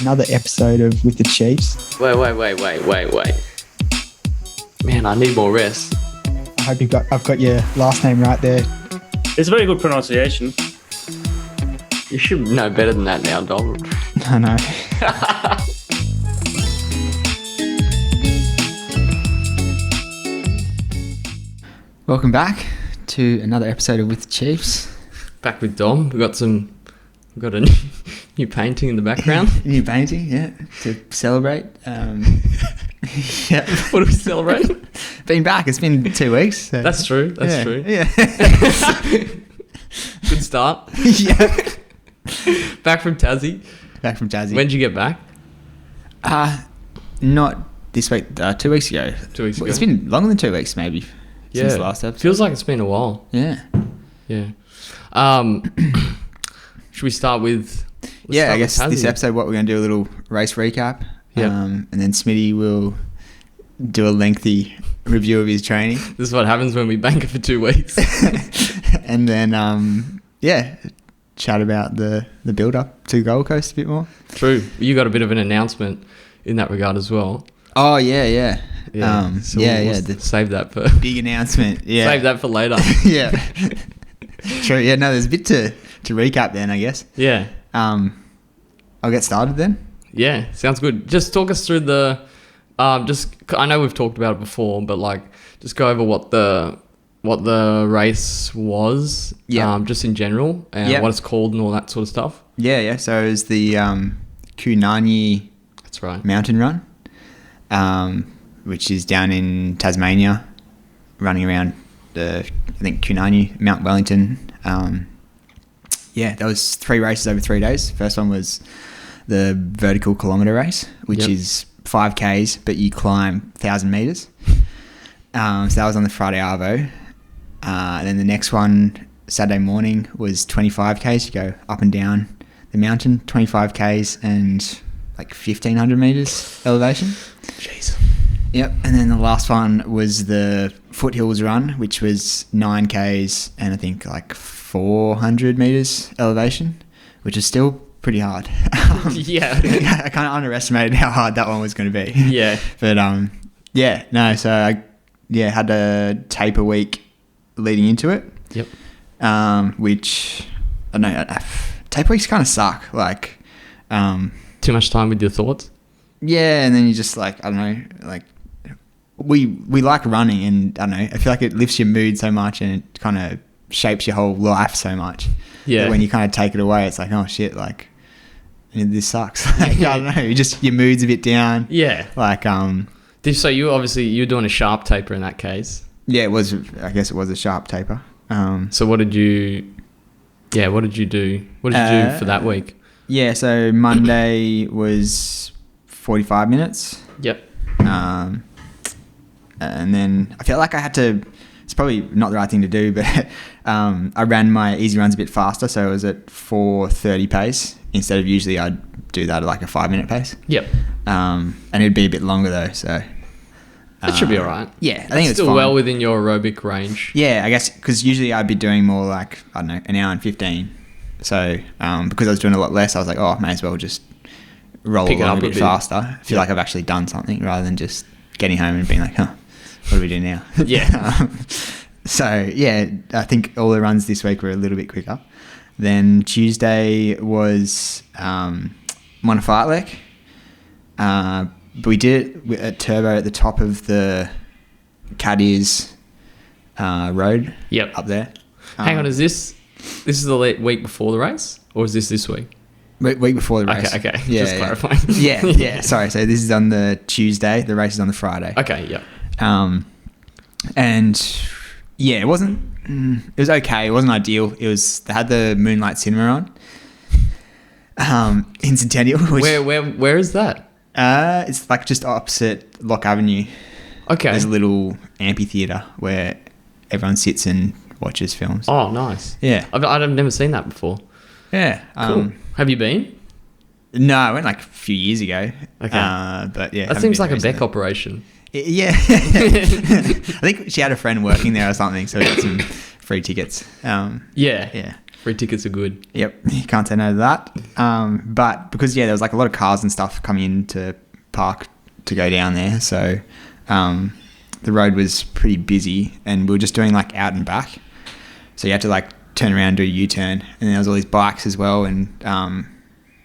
another episode of With the Chiefs. Wait. Man, I need more rest. I hope I've got your last name right there. It's a very good pronunciation. You should know better than that now, Dom. I know. Welcome back to another episode of With the Chiefs. Back with Dom. We've got a new painting in the background. New painting, yeah, to celebrate. Yeah. What do we celebrate? Been back. It's been 2 weeks. So. That's true. That's true. Yeah. Good start. Yeah. Back from Tassie. When did you get back? Not this week. 2 weeks ago. 2 weeks ago. It's been longer than 2 weeks, maybe. Yeah. Since the last episode. Feels like it's been a while. Yeah. Yeah. Should we start with? I guess this episode, what we're going to do a little race recap. Yep. And then Smitty will do a lengthy review of his training. This is what happens when we bank it for 2 weeks. And then, chat about the build up to Gold Coast a bit more. True. You got a bit of an announcement in that regard as well. Oh, yeah. So we'll save that for big announcement. Yeah. Save that for later. Yeah. True. Yeah. No, there's a bit to recap then, I guess. Yeah. I'll get started then. Yeah. Sounds good. Just talk us through the. I know we've talked about it before, but just go over what the race was. Yeah. Just in general and what it's called and all that sort of stuff. Yeah. So it was the Kunanyi. That's right. Mountain Run. Which is down in Tasmania, running around Kunanyi, Mount Wellington. That was 3 races over 3 days. First one was the Vertical Kilometre race, which is 5Ks, but you climb 1,000 metres. So that was on the Friday Arvo. And then the next one, Saturday morning, was 25Ks. You go up and down the mountain, 25Ks and 1,500 metres elevation. Jeez. Yep, and then the last one was the Foothills Run, which was 9Ks and I think 400 metres elevation, which is still pretty hard. Yeah. I kind of underestimated how hard that one was going to be. Yeah. But so I had a taper week leading into it. Yep. Which, I don't know, taper weeks kind of suck. Too much time with your thoughts? Yeah, and then you just I don't know, we like running, and I don't know, I feel like it lifts your mood so much and it kind of shapes your whole life so much. Yeah. That when you kind of take it away, it's oh shit, this sucks. I don't know, your mood's a bit down. Yeah. So you're doing a sharp taper in that case? Yeah, I guess it was a sharp taper. So what did you do? What did you do for that week? Yeah, so Monday was 45 minutes. Yep. And then I felt like I had to, it's probably not the right thing to do, but I ran my easy runs a bit faster. So I was at 4:30 pace instead of usually I'd do that at a 5-minute pace. Yep. And it'd be a bit longer though. So that should be all right. Yeah. I think it's still fine. Well within your aerobic range. Yeah, I guess because usually I'd be doing more I don't know, an hour and 15. So because I was doing a lot less, I was I may as well just roll along a bit faster. I feel like I've actually done something rather than just getting home and being what do we do now? Yeah. I think all the runs this week were a little bit quicker. Then Tuesday was Mona Fartlek. We did it at Turbo at the top of the Cadiz road. Yep. Up there. Hang on, is this the week before the race, or is this week? Week before the race. Okay. Yeah, just clarifying. Yeah. Sorry. So this is on the Tuesday. The race is on the Friday. Okay. Yeah. It wasn't. It was okay. It wasn't ideal. They had the Moonlight Cinema on. In Centennial. Where is that? It's just opposite Lock Avenue. Okay. There's a little amphitheatre where everyone sits and watches films. Oh, nice. Yeah. I've never seen that before. Yeah. Cool. Have you been? No, I went a few years ago. Okay. But yeah. That seems like a Beck operation. Yeah. I think she had a friend working there or something, so we got some free tickets. Yeah. Free tickets are good. Yep, you can't say no to that. But because there was like a lot of cars and stuff coming into park to go down there, so the road was pretty busy, and we were just doing like out and back. So you had to like turn around and do a U-turn, and then there was all these bikes as well, and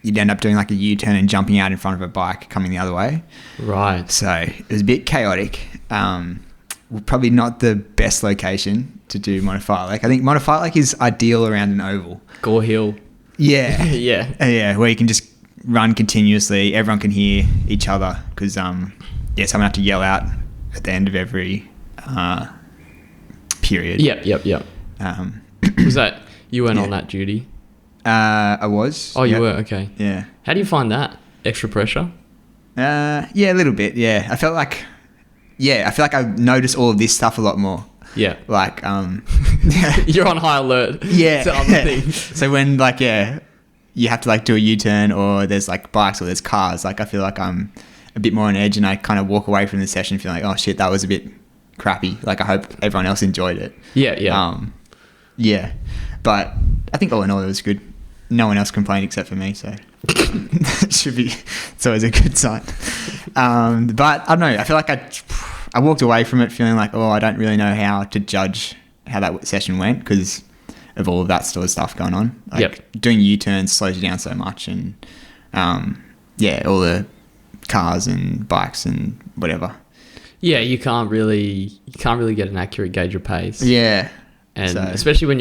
you'd end up doing like a U-turn and jumping out in front of a bike coming the other way. Right. So it was a bit chaotic. Probably not the best location to do modified lake. I think modified lake is ideal around an oval. Gore Hill. Yeah. Yeah. Where you can just run continuously. Everyone can hear each other because someone have to yell out at the end of every period. Yep. Was that you weren't on that duty? I was. Oh, you were? Okay. Yeah. How do you find that? Extra pressure? Yeah, a little bit. Yeah, I feel like I notice all of this stuff a lot more. Yeah. Like, you're on high alert. Yeah. To other things. So when you have to like do a U-turn, or there's like bikes or there's cars, like I feel like I'm a bit more on edge, and I kind of walk away from the session feeling like, oh shit, that was a bit crappy. Like I hope everyone else enjoyed it. Yeah. Yeah. But I think all in all it was good. No one else complained except for me, so it's always a good sign. But I don't know, I feel like I walked away from it feeling like, I don't really know how to judge how that session went because of all of that sort of stuff going on. Like doing U-turns slows you down so much, and all the cars and bikes and whatever. Yeah, you can't really get an accurate gauge of pace. Yeah. And especially when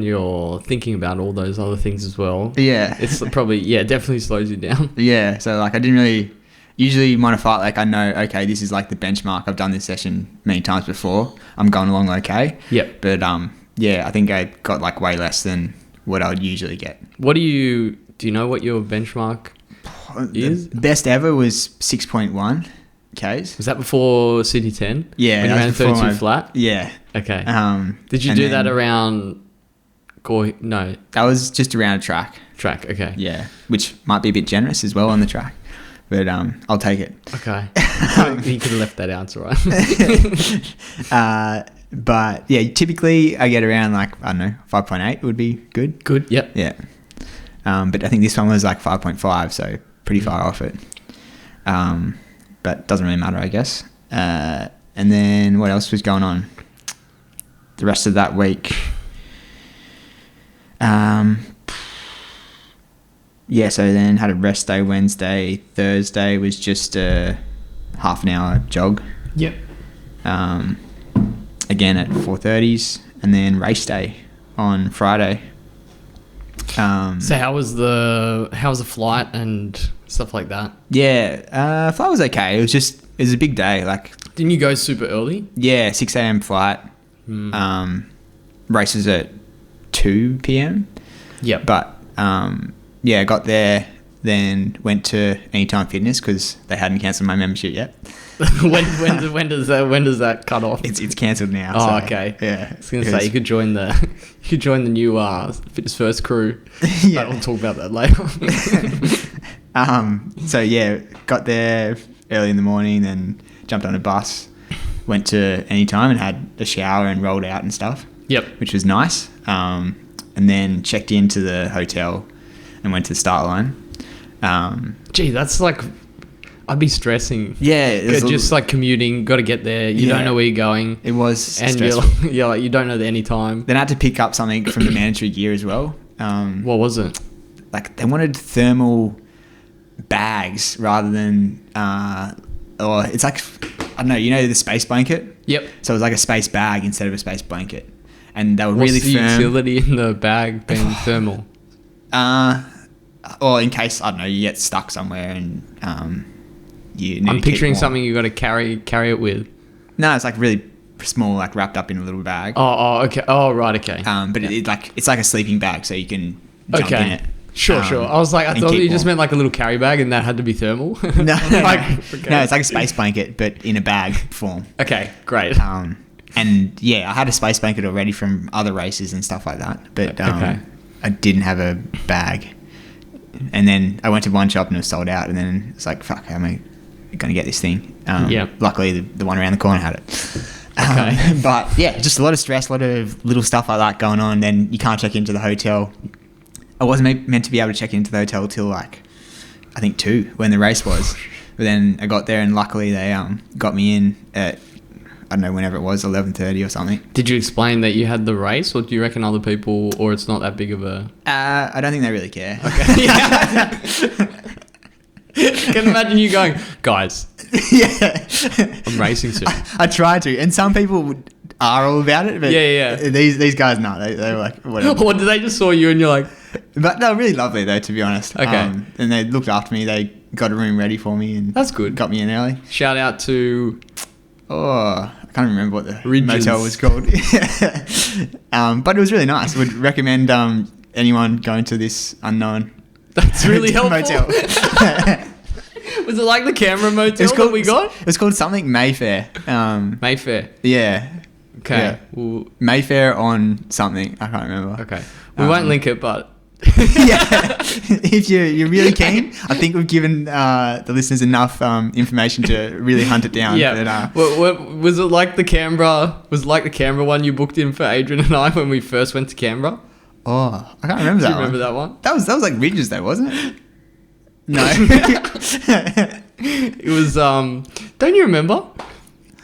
you're thinking about all those other things as well. Yeah. It's probably, definitely slows you down. Yeah. So like I didn't really, usually modified, like I know, okay, this is like the benchmark. I've done this session many times before. I'm going along okay. Yep. But I think I got like way less than what I would usually get. Do you know what your benchmark is? The best ever was 6.1 Ks. Was that before City 10? Yeah. When you ran 32 flat? Yeah. Okay. Did you do that around No. That was just around a track. Okay. Yeah. Which might be a bit generous as well on the track. But I'll take it. Okay. You could have left that answer, right? But yeah, typically I get around like, I don't know, 5.8 would be good. Good, yep. Yeah. But I think this one was like 5.5, so pretty far off it. But doesn't really matter, I guess. And then what else was going on? The rest of that week. So then had a rest day Wednesday. Thursday was just a half an hour jog. Yep. Again at 4:30s, and then race day on Friday. So how was the flight and stuff like that? Yeah, flight was okay. It was a big day. Like, didn't you go super early? Yeah, 6 a.m. flight. Races at 2 p.m. Yep. But I got there, then went to Anytime Fitness because they hadn't cancelled my membership yet. when does that cut off? It's cancelled now. Oh, so, okay. Yeah. I was gonna say you could join the new Fitness First crew. Yeah. But we'll talk about that later. So yeah, got there early in the morning, then jumped on a bus, went to Anytime and had a shower and rolled out and stuff. Yep. Which was nice. And then checked into the hotel and went to the start line. Gee, that's like, I'd be stressing. Yeah. It was just like commuting, got to get there. You don't know where you're going. It was and stressful. you're like, you don't know the any time. Then I had to pick up something from the mandatory gear as well. What was it? Like they wanted thermal bags rather than, or it's like, I don't know, you know the space blanket? Yep. So it was like a space bag instead of a space blanket. And they were What's really the firm. utility in the bag being thermal? Or in case, I don't know, you get stuck somewhere and you need I'm to keep picturing warm. something you got to carry it with. No, it's like really small, like wrapped up in a little bag. Oh, okay. Oh, right, okay. But it's like a sleeping bag, so you can jump in it. Sure. I was like, I and thought keep you just warm. meant like a little carry bag and that had to be thermal. No, Okay. no, it's like a space blanket, but in a bag form. Okay, great. And yeah, I had a space blanket already from other races and stuff like that, but I didn't have a bag. And then I went to one shop and it was sold out, and then it's like, fuck, how am I going to get this thing? Yeah. Luckily, the one around the corner had it. Okay. But yeah, just a lot of stress, a lot of little stuff like that going on. Then you can't check into the hotel. I wasn't meant to be able to check into the hotel till like, I think 2 when the race was. But then I got there and luckily they got me in at, I don't know, whenever it was, 11:30 or something. Did you explain that you had the race, or do you reckon other people, or it's not that big of a... I don't think they really care. Okay. Yeah. I can imagine you going, guys, Yeah. I'm racing soon. I try to, and some people are all about it, but Yeah. these guys, no, they were like, whatever. Or did they just saw you and you're like... But they were really lovely though, to be honest. Okay. And they looked after me. They got a room ready for me and That's good. got me in early. Shout out to... Oh, I can't remember what the Ridges. motel was called. But it was really nice. Would recommend anyone going to this unknown That's really helpful. motel. Was it like the Canberra motel that we got? It was called something Mayfair. Mayfair. Yeah. Okay. Yeah. Well, Mayfair on something. I can't remember. okay. We won't link it, but... Yeah. If you're really keen, I think we've given the listeners enough information to really hunt it down. Yeah. But, What, was it like the Canberra? Was it like the Canberra one you booked in for Adrian and I when we first went to Canberra? oh, I can't remember Do that you remember one. that one? That was like Ridges though, wasn't it? No. It was. Don't you remember?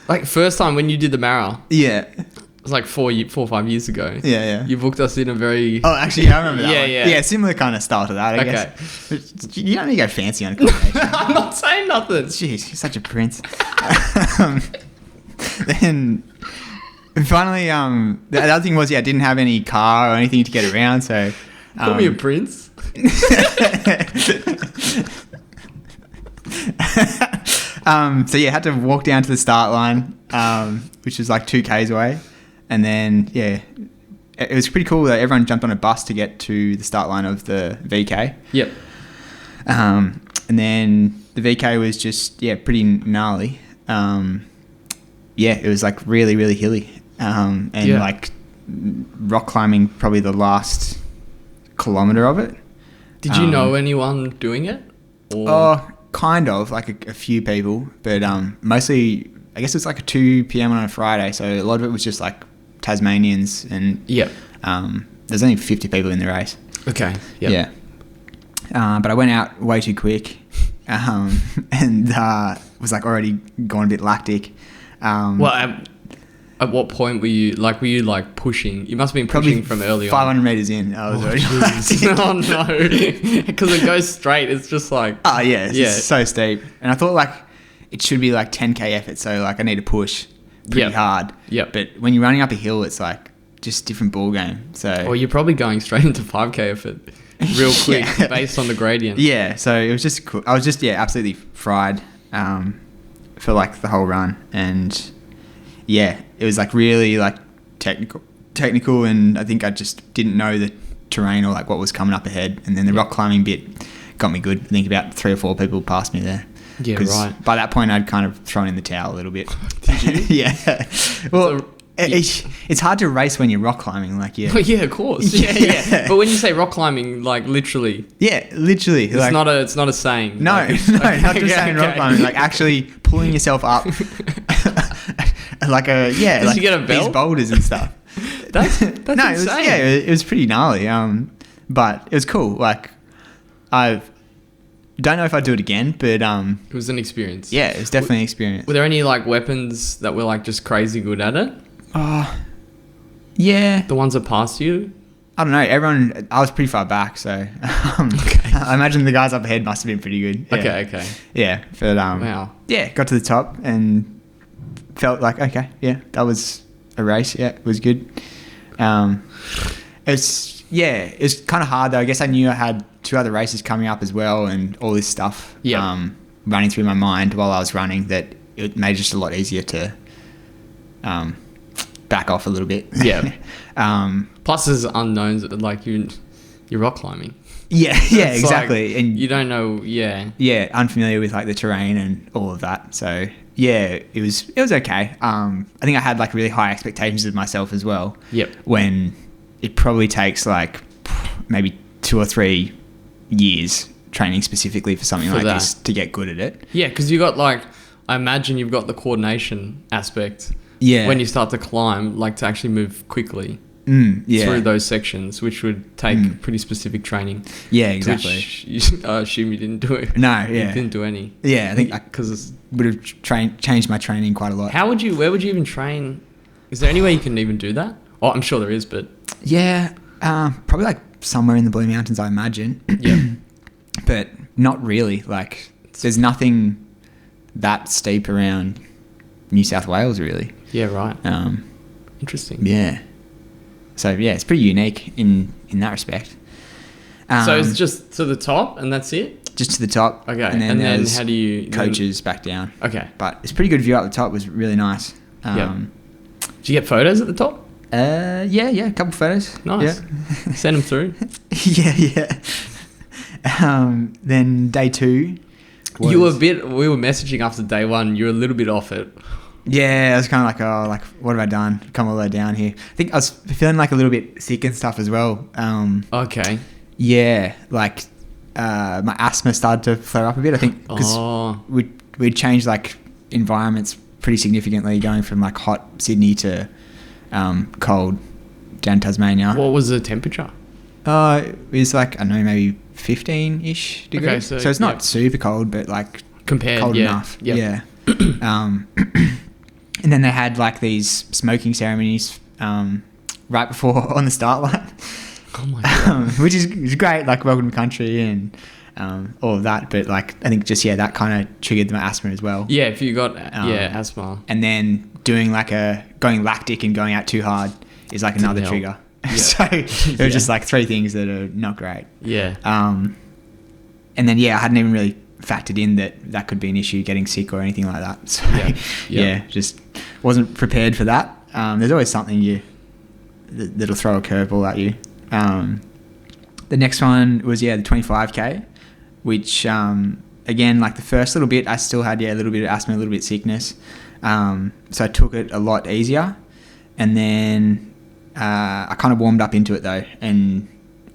Like first time when you did the Mara. Yeah. It was like 4 or 5 years ago. Yeah. You booked us in a very... Oh, actually, yeah, I remember that Yeah, one. yeah. Yeah, similar kind of style to that, I guess. But you don't need to go fancy on a combination. I'm not saying nothing. Jeez, you're such a prince. Then finally, the other thing was, I didn't have any car or anything to get around, so... Call me a prince. So yeah, had to walk down to the start line, which was like 2 Ks away. And then, yeah, it was pretty cool that everyone jumped on a bus to get to the start line of the VK. Yep. And then the VK was just, pretty gnarly. It was like really, really hilly. And like rock climbing probably the last kilometre of it. Did you know anyone doing it? Or... Oh, kind of, like a few people. But mostly, I guess it was like a 2 p.m. on a Friday. So a lot of it was just like Tasmanians and Yep. there's only 50 people in the race. Okay. Yep. Yeah. But I went out way too quick and was like already gone a bit lactic. Well, at what point were you like pushing? You must have been pushing from early 500 on. meters in, I was already Oh no, because it goes straight. It's just like it's just so steep. And I thought like it should be like 10k effort, so like I need to push pretty hard. Yep. But when you're running up a hill, it's like just different ball game. So Well, you're probably going straight into 5k effort real quick Yeah. based on the gradient. yeah, so it was just cool. I was just absolutely fried for like the whole run, and yeah, it was like really like technical, and I think I just didn't know the terrain or like what was coming up ahead. And then the rock climbing bit got me good. I think about 3 or 4 people passed me there. Yeah, 'Cause right. by that point, I'd kind of thrown in the towel a little bit. Did you? Yeah. Well, So- it's hard to race when you're rock climbing. Like, Oh, yeah, of course. Yeah. But when you say rock climbing, like literally, Yeah, literally. it's like, not a saying. No, Like, no, not just okay, saying rock okay. climbing. Like actually pulling yourself up, like Did like you get a these belt? boulders and stuff. That's No, it was, insane. it was pretty gnarly. But it was cool. Like, I don't know if I'd do it again, but It was an experience. yeah, it was definitely an experience. Were there any like weapons that were like just crazy good at it? Yeah, The ones that passed you? I don't know. Everyone, I was pretty far back, so I imagine the guys up ahead must have been pretty good. Yeah. Okay. Yeah, but Wow. yeah, got to the top and felt like okay, yeah, that was a race. Yeah, it was good. It's kind of hard though. I guess I knew I had 2 other races coming up as well, and all this stuff running through my mind while I was running, that it made it just a lot easier to back off a little bit. Yeah. Plus, there's unknowns like you're rock climbing. Yeah, It's exactly. like, and you don't know. Yeah. unfamiliar with like the terrain and all of that. So yeah, it was okay. I think I had like really high expectations of myself as well. Yep. When it probably takes like maybe 2 or 3 years training specifically for something For like that. this to get good at it. Yeah, because you got like, I imagine you've got the coordination aspect. Yeah. when you start to climb, like to actually move quickly Yeah. through those sections, which would take pretty specific training. Yeah, exactly. Which I assume you didn't do it. No, You yeah. didn't do any. Yeah, I think I Because would have changed my training quite a lot. where would you even train? Is there any way you can even do that? Oh, I'm sure there is, but Yeah, probably like somewhere in the Blue Mountains, I imagine. yeah. But not really. Like, there's nothing that steep around New South Wales, really. Yeah, right. Um, Interesting. yeah. So yeah, it's pretty unique in that respect. So it's just to the top and that's it? Just to the top. Okay. And then there's how do you... coaches back down. Okay. But it's a pretty good view up the top. It was really nice. Yeah. Did you get photos at the top? Yeah, a couple photos. Nice. Yeah. Send them through. yeah. Then day 2. We were messaging after day 1. You were a little bit off it. Yeah, I was kind of like, oh, like, what have I done? Come all the way down here. I think I was feeling like a little bit sick and stuff as well. Okay. Yeah, like my asthma started to flare up a bit. I think because we'd changed like environments pretty significantly, going from like hot Sydney to cold down Tasmania. What was the temperature? It was like, I don't know, maybe 15-ish degrees. Okay, so it's not super cold, but like compared, cold enough. Yep. Yeah. And then they had like these smoking ceremonies right before on the start line. Oh my God. Which is great, like welcome to country and all of that. But like, I think just, that kind of triggered my asthma as well. Yeah, if you got asthma. And then doing like going lactic and going out too hard is like another trigger. Yeah. So it was just like 3 things that are not great. Yeah. And then, I hadn't even really factored in that could be an issue, getting sick or anything like that. So just wasn't prepared for that. There's always something that'll throw a curveball at you. The next one was the 25k, which again, like the first little bit, I still had a little bit of asthma, a little bit of sickness. So I took it a lot easier, and then I kind of warmed up into it though, and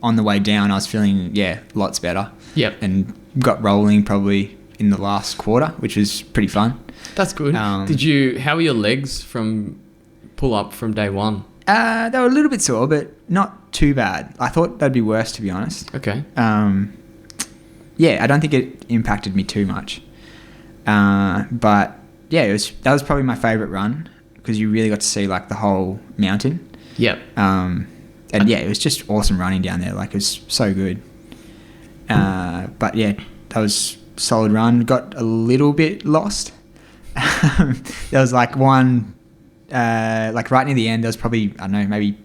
on the way down I was feeling lots better. Yep. And got rolling probably in the last quarter, which was pretty fun. That's good. How were your legs from pull up from day 1? They were a little bit sore, but not too bad. I thought they'd be worse, to be honest. Okay. I don't think it impacted me too much. But that was probably my favourite run, because you really got to see like the whole mountain. Yep. It was just awesome running down there. Like, it was so good. But that was a solid run. Got a little bit lost. There was like one, like right near the end, there was probably, I don't know, maybe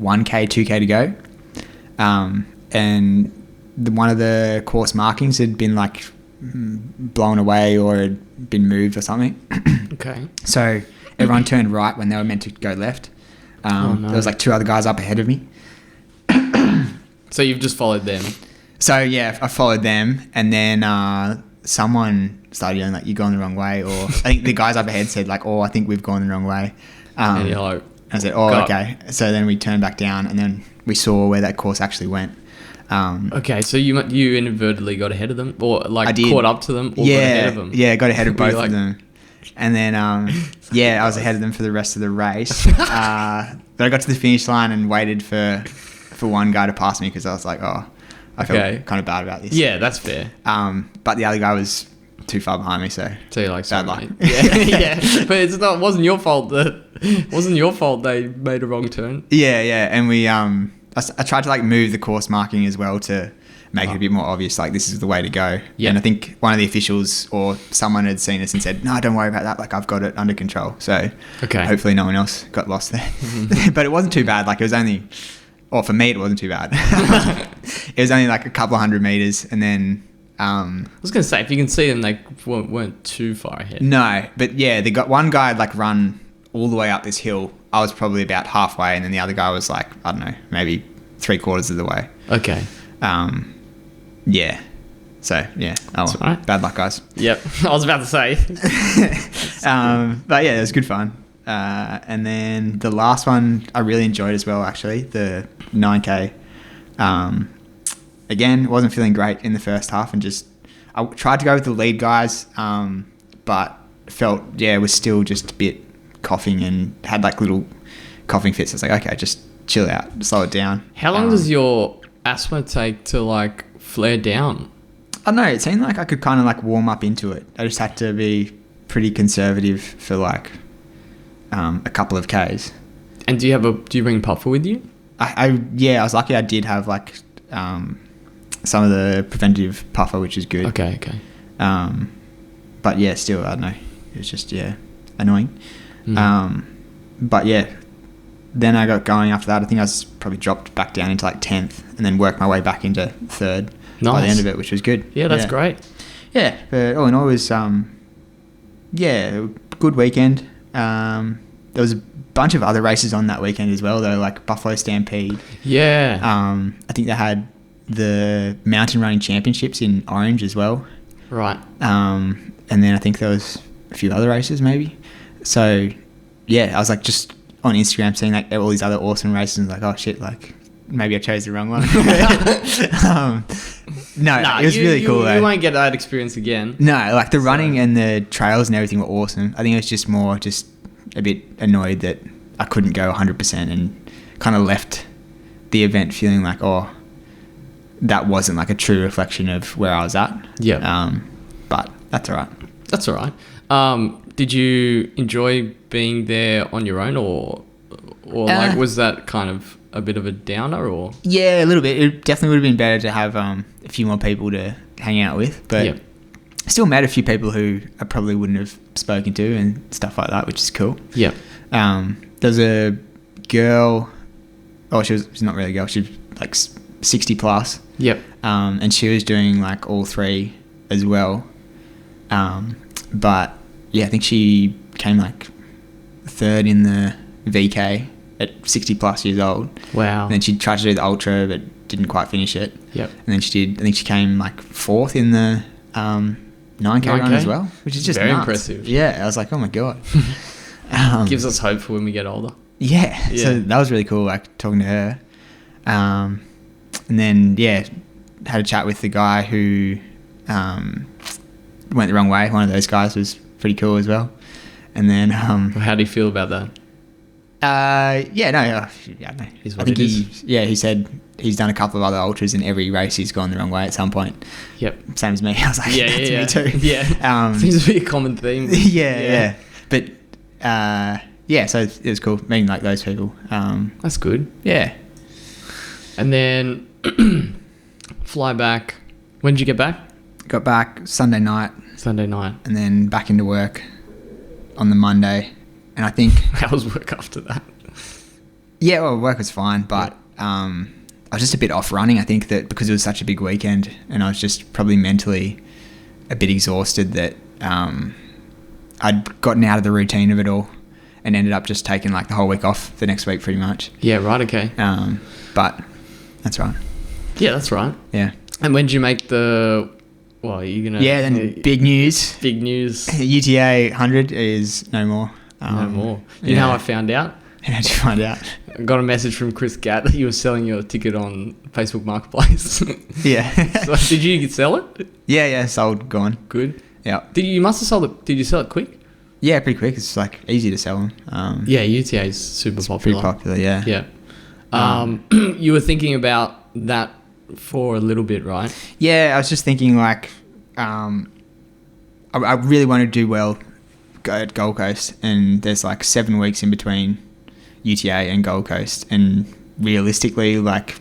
1k, 2k to go. And one of the course markings had been like blown away or had been moved or something. Okay. So everyone turned right when they were meant to go left. No. There was like 2 other guys up ahead of me. So you've just followed them? So I followed them, and then someone started yelling like, "You're going the wrong way," or I think the guys up ahead said like, "Oh, I think we've gone the wrong way." And you're like, I said, "Oh, okay." So then we turned back down, and then we saw where that course actually went. Okay, so you inadvertently got ahead of them, or like I did. caught up to them, or got ahead of them? Yeah, got ahead of both like, of them. And then, I was ahead of them for the rest of the race. But I got to the finish line and waited for one guy to pass me, because I was like, I felt kind of bad about this. Yeah, that's fair. But the other guy was too far behind me, so you're like, bad luck. Yeah. But wasn't your fault they made a wrong turn. Yeah. And we, I tried to like move the course marking as well to make it a bit more obvious, like this is the way to go. Yeah. And I think one of the officials or someone had seen us and said, "No, don't worry about that. Like, I've got it under control." So hopefully no one else got lost there. But it wasn't too bad. Like, it was only, or for me, it wasn't too bad. It was only like a couple of 100 meters, and then. I was gonna say, if you can see them, they weren't too far ahead. No, but they got one guy had like run all the way up this hill. I was probably about halfway, and then the other guy was like, I don't know, maybe 3/4 of the way. Okay. Yeah. So That's all right. Bad luck, guys. Yep. I was about to say. But it was good fun. And then the last one I really enjoyed as well, actually, the 9k. Again, wasn't feeling great in the first half, and I tried to go with the lead guys, but felt was still just a bit coughing and had like little coughing fits. I was like, okay, just chill out, slow it down. How long does your asthma take to like flare down? I don't know. It seemed like I could kind of like warm up into it. I just had to be pretty conservative for like a couple of Ks. And do you bring puffer with you? I was lucky. I did have like some of the preventative puffer, which is good. Okay. But yeah, still, I don't know. It was just annoying. But yeah, then I got going after that. I think I was probably dropped back down into like 10th, and then worked my way back into 3rd by the end of it, which was good. Yeah, that's great. Yeah, but all in all, it was good weekend. There was a bunch of other races on that weekend as well, though, like Buffalo Stampede. Yeah. I think they had the mountain running championships in Orange as well. Right. And then I think there was a few other races maybe. So yeah, I was like just on Instagram seeing like all these other awesome races and like, oh shit, like maybe I chose the wrong one. No, it was really cool though. You won't get that experience again. No, like the running and the trails and everything were awesome. I think it was just more just a bit annoyed that I couldn't go 100% and kind of left the event feeling like, oh, that wasn't like a true reflection of where I was at. Yeah. But that's all right. That's all right. Did you enjoy being there on your own, or like was that kind of a bit of a downer, or? Yeah, a little bit. It definitely would have been better to have a few more people to hang out with, but still met a few people who I probably wouldn't have spoken to and stuff like that, which is cool. Yeah. There's a girl. Oh, she's not really a girl. She's like 60 plus. Yep. And she was doing like all three as well. But yeah, I think she came like 3rd in the VK at 60 plus years old. Wow. And then she tried to do the ultra but didn't quite finish it. Yep. And then I think she came like 4th in the 9K run as well, which is just very nuts. impressive. Yeah, I was like, oh my God. Gives us hope for when we get older. Yeah, so that was really cool, like talking to her. And then, had a chat with the guy who went the wrong way. One of those guys was pretty cool as well. And then... how do you feel about that? No. Is I what think he said he's done a couple of other ultras and every race he's gone the wrong way at some point. Yep. Same as me. I was like, yeah. me too. Yeah. Seems to be a common theme. Yeah. But, so it was cool meeting like those people. That's good. Yeah. And then fly back. When did you get back? Got back Sunday night. And then back into work on the Monday. And I think... How was work after that? Yeah, well, work was fine, but I was just a bit off running. I think that because it was such a big weekend and I was just probably mentally a bit exhausted that I'd gotten out of the routine of it all and ended up just taking like the whole week off the next week pretty much. Yeah, right, okay. But that's right. Yeah, that's right. Yeah. And when did you make the... Well, you're going to... Yeah, then big news. Big news. UTA 100 is no more. No more. You know how I found out? How did you find out? I got a message from Chris Gatt that you were selling your ticket on Facebook Marketplace. Yeah. So did you sell it? Yeah, sold, gone. Good. Yeah. You must have sold it. Did you sell it quick? Yeah, pretty quick. It's like easy to sell them. Yeah, UTA is super popular. Pretty popular, yeah. Yeah. You were thinking about that for a little bit, right? Yeah, I was just thinking like, I really want to do well at Gold Coast, and there's like 7 weeks in between UTA and Gold Coast, and realistically, like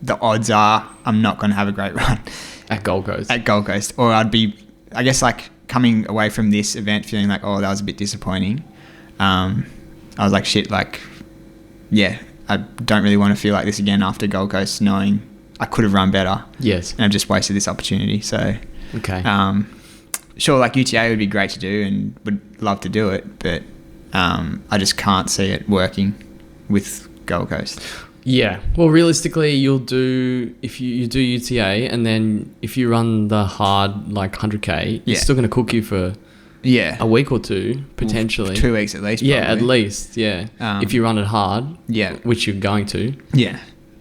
the odds are I'm not going to have a great run at Gold Coast. Or I'd be, I guess, like coming away from this event feeling like, oh, that was a bit disappointing. I was like, shit, like, yeah, I don't really want to feel like this again after Gold Coast, knowing I could have run better. Yes. And I've just wasted this opportunity. So, okay. Sure, like UTA would be great to do and would love to do it, but I just can't see it working with Gold Coast. Yeah. Well, realistically, you'll do, if you do UTA and then if you run the hard like 100K, it's still going to cook you for a week or two, potentially. 2 weeks at least. Probably. Yeah, at least, yeah. If you run it hard, which you're going to. Yeah.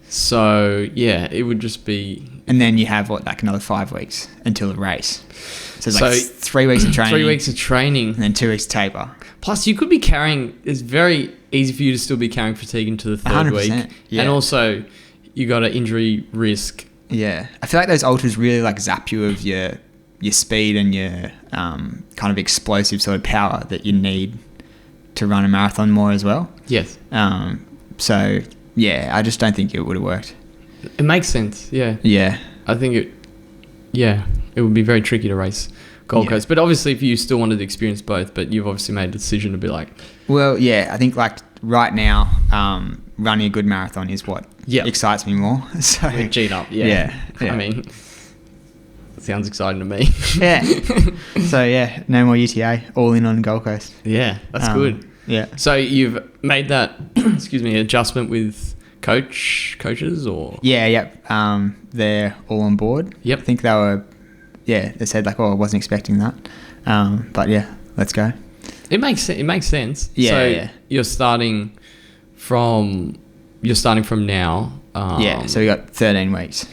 So yeah, it would just be. And then you have like another 5 weeks until the race. So it's like 3 weeks of training. 3 weeks of training. And then 2 weeks taper. Plus, you could be carrying. It's very easy for you to still be carrying fatigue into the third 100%, week. yeah. And also, you got an injury risk. Yeah, I feel like those ultras really like zap you of your speed and your kind of explosive sort of power that you need to run a marathon more as well. Yes. So yeah, I just don't think it would have worked. It makes sense. Yeah. Yeah. I think it. Yeah, it would be very tricky to race Gold Coast, but obviously, if you still wanted to experience both, but you've obviously made a decision to be like. Well, yeah, I think like right now, running a good marathon is what excites me more. So we're G'd up. Yeah. I mean, it sounds exciting to me. Yeah. So yeah, no more UTA. All in on Gold Coast. Yeah, that's good. Yeah. So you've made that, adjustment with coaches or? Yeah. Yep. They're all on board. Yep. I think they were. Yeah, they said like, oh, I wasn't expecting that. But yeah, let's go. It makes sense. Yeah. So you're starting from now. Yeah. So we got 13 weeks,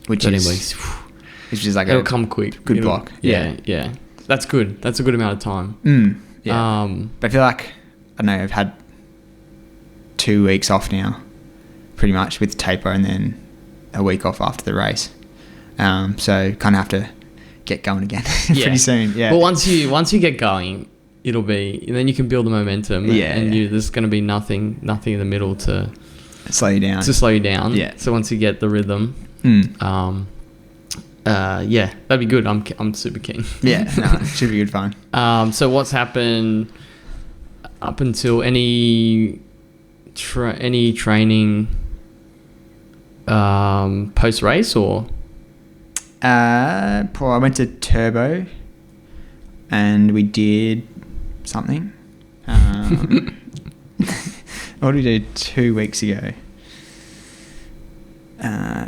which is like it'll come quick. Good block. Yeah. That's good. That's a good amount of time. Yeah. But I feel like I've had 2 weeks off now, pretty much with taper, and then a week off after the race. So kind of have to get going again pretty soon. Yeah. Well, once you get going, it'll be, and then you can build the momentum. There's going to be nothing in the middle to slow you down. Yeah. So once you get the rhythm, that'd be good. I'm super keen. Yeah. No, it should be good fun. So what's happened up until any training post race or? I went to Turbo and we did something. What did we do 2 weeks ago?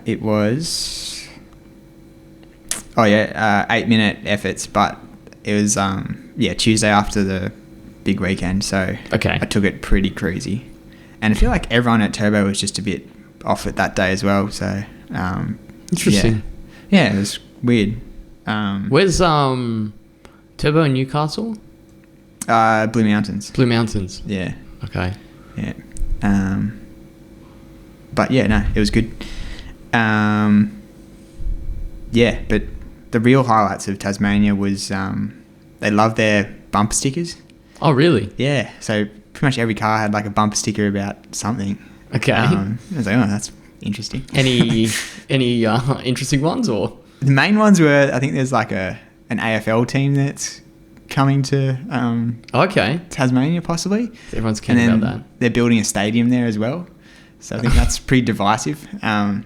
It was 8-minute efforts, but it was Tuesday after the big weekend, so I took it pretty crazy. And I feel like everyone at Turbo was just a bit off it that day as well, so interesting. Yeah, it was weird. Where's Turbo in Newcastle? Blue Mountains. Blue Mountains. Yeah. Okay. Yeah. But yeah, no, it was good. Yeah, but the real highlights of Tasmania was they love their bumper stickers. Oh, really? Yeah. So pretty much every car had like a bumper sticker about something. Okay. I was like, oh, that's interesting. Any interesting ones or? The main ones were, I think there's like an AFL team that's coming to Tasmania possibly. Everyone's keen about that. They're building a stadium there as well. So I think that's pretty divisive. So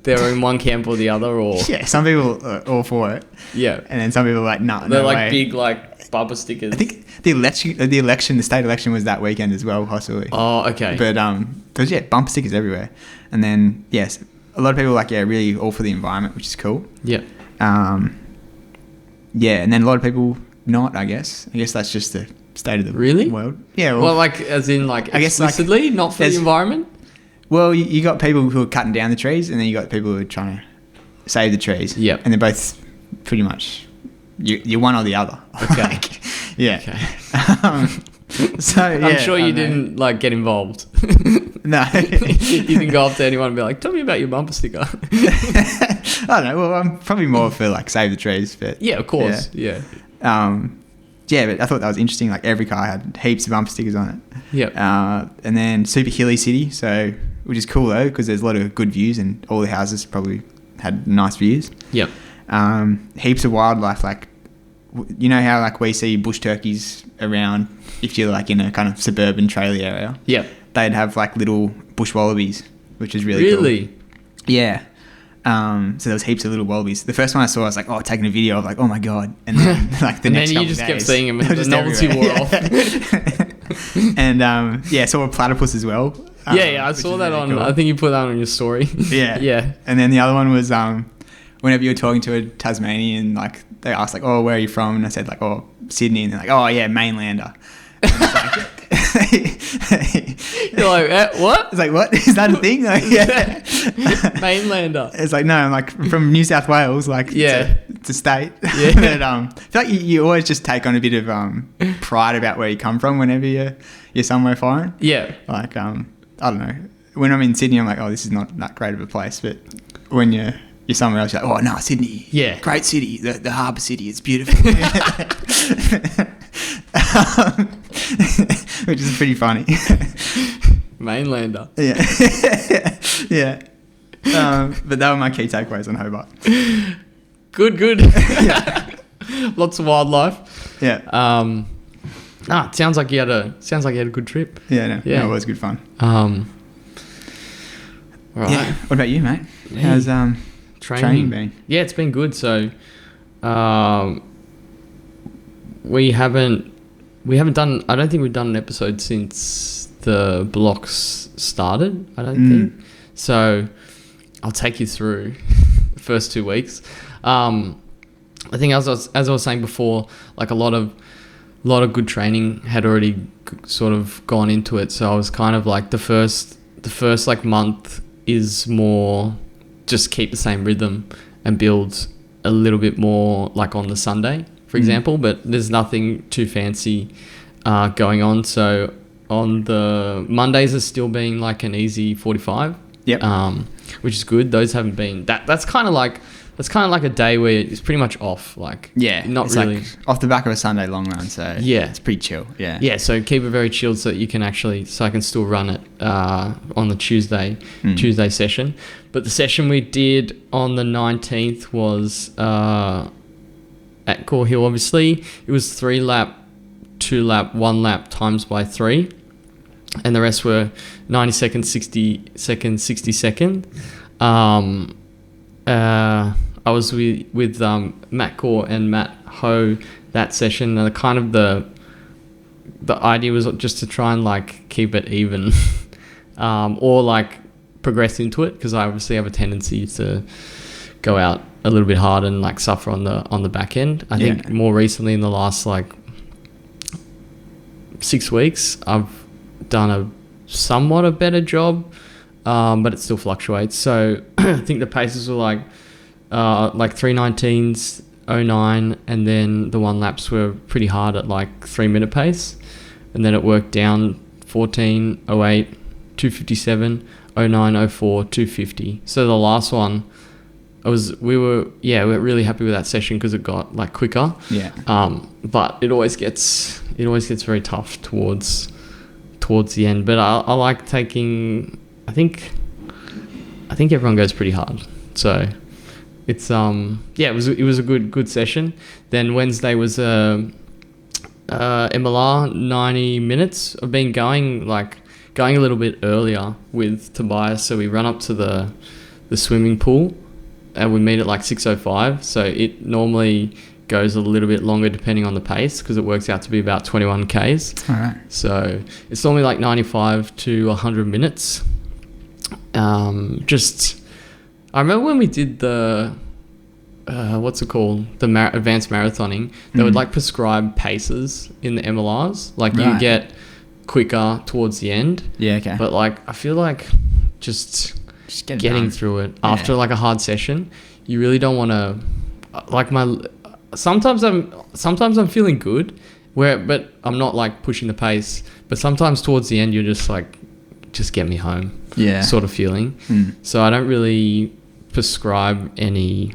they're in one camp or the other, or? Yeah, some people are all for it. Yeah. And then some people are like, no, they're no like way. big like bumper stickers. I think the state election was that weekend as well, possibly. Oh, okay. But bumper stickers everywhere. And then yes, a lot of people really all for the environment, which is cool. Yeah. And then a lot of people not, I guess. I guess that's just the state of the world. Yeah. Well, like as in like explicitly not for the environment? Well, you got people who are cutting down the trees, and then you got people who are trying to save the trees. Yep. And they're both pretty much you're one or the other. Okay. Yeah. Okay. So I'm sure you didn't like get involved. No. You didn't go up to anyone and be like, "Tell me about your bumper sticker." I don't know. Well, I'm probably more for like save the trees, but yeah, of course. Yeah. But I thought that was interesting. Like every car had heaps of bumper stickers on it. Yep. And then super hilly city, so which is cool though because there's a lot of good views and all the houses probably had nice views. Yep. Heaps of wildlife, like you know how like we see bush turkeys around if you're like in a kind of suburban trailer area. Yep. They'd have like little bush wallabies, which is really cool. Yeah. So there was heaps of little wallabies. The first one I saw, I was like, oh, taking a video of like, oh my God. And then like the and next then you just kept seeing them and the novelty wore off. And saw a platypus as well. I saw that really on, cool. I think you put that on your story. Yeah. Yeah. And then the other one was whenever you were talking to a Tasmanian, like they asked like, oh, where are you from? And I said like, oh, Sydney. And they're like, oh yeah, mainlander. You're like, what? It's like, what? Is that a thing? Like, yeah. Mainlander. It's like, no, I'm like from New South Wales, like to state. Yeah. But I feel like you always just take on a bit of pride about where you come from whenever you're somewhere foreign. Yeah. Like, I don't know. When I'm in Sydney, I'm like, oh, this is not that great of a place. But when you're somewhere else, you're like, oh, no, Sydney. Yeah. Great city. The harbour city. It's beautiful. Which is pretty funny. Mainlander. Yeah. Yeah. But they were my key takeaways on Hobart. Good. Lots of wildlife. Yeah. It sounds like you had a good trip. No, it was good fun. Right. Yeah. What about you, mate? How's training been? Yeah, it's been good. So, we haven't done. I don't think we've done an episode since the blocks started. I don't think. So, I'll take you through the first 2 weeks. I think as I was saying before, like a lot of good training had already sort of gone into it. So I was kind of like the first like month is more just keep the same rhythm and build a little bit more like on the Sunday, for example, but there's nothing too fancy going on. So on the Mondays is still being like an easy 45. Yep. Which is good. Those haven't been that's kind of like a day where it's pretty much off. Like, not it's really like off the back of a Sunday long run. So yeah, it's pretty chill. Yeah. Yeah. So keep it very chilled so that you can so I can still run it on the Tuesday session. But the session we did on the 19th was at Gore Hill. Obviously, it was 3 lap, 2 lap, 1 lap times by 3. And the rest were 90 seconds, 60 seconds, 60 seconds. I was with Matt Gore and Matt Ho that session. And the idea was just to try and like keep it even, or like progress into it, because I obviously have a tendency to go out a little bit hard and like suffer on the back end. I think more recently in the last like 6 weeks, I've done a somewhat better job, but it still fluctuates. So I think the paces were like 3:19s, 09, and then the 1 laps were pretty hard at like 3 minute pace, and then it worked down 14, 08, 257, 09, 04, 250. So the last one, we were really happy with that session because it got like quicker. Yeah. But it always gets very tough towards the end. But I like taking. I think everyone goes pretty hard. So it's it was a good session. Then Wednesday was MLR 90 minutes. I've been going a little bit earlier with Tobias, so we run up to the swimming pool and we meet at like 6:05. So it normally goes a little bit longer depending on the pace because it works out to be about 21 Ks. All right. So it's normally like 95 to 100 minutes. I remember when we did the what's it called, the advanced marathoning, they would like prescribe paces in the MLRs, like you get quicker towards the end. Yeah, okay. But like I feel like just getting through it after like a hard session, you really don't want to sometimes I'm feeling good but I'm not like pushing the pace, but sometimes towards the end you're just like, just get me home sort of feeling. So I don't really prescribe any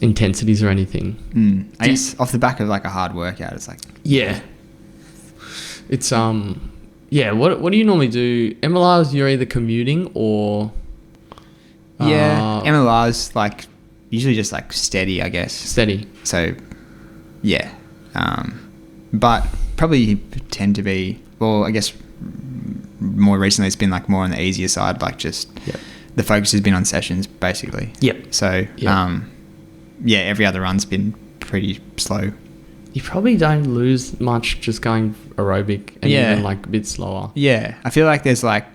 intensities or anything. I guess off the back of like a hard workout, it's like it's what do you normally do? MLRs, you're either commuting or MLRs like usually just like steady, I guess. So but probably tend to be, well, I guess more recently it's been like more on the easier side, like just the focus has been on sessions basically. So every other run's been pretty slow. You probably don't lose much just going aerobic and even like a bit slower. I feel like there's like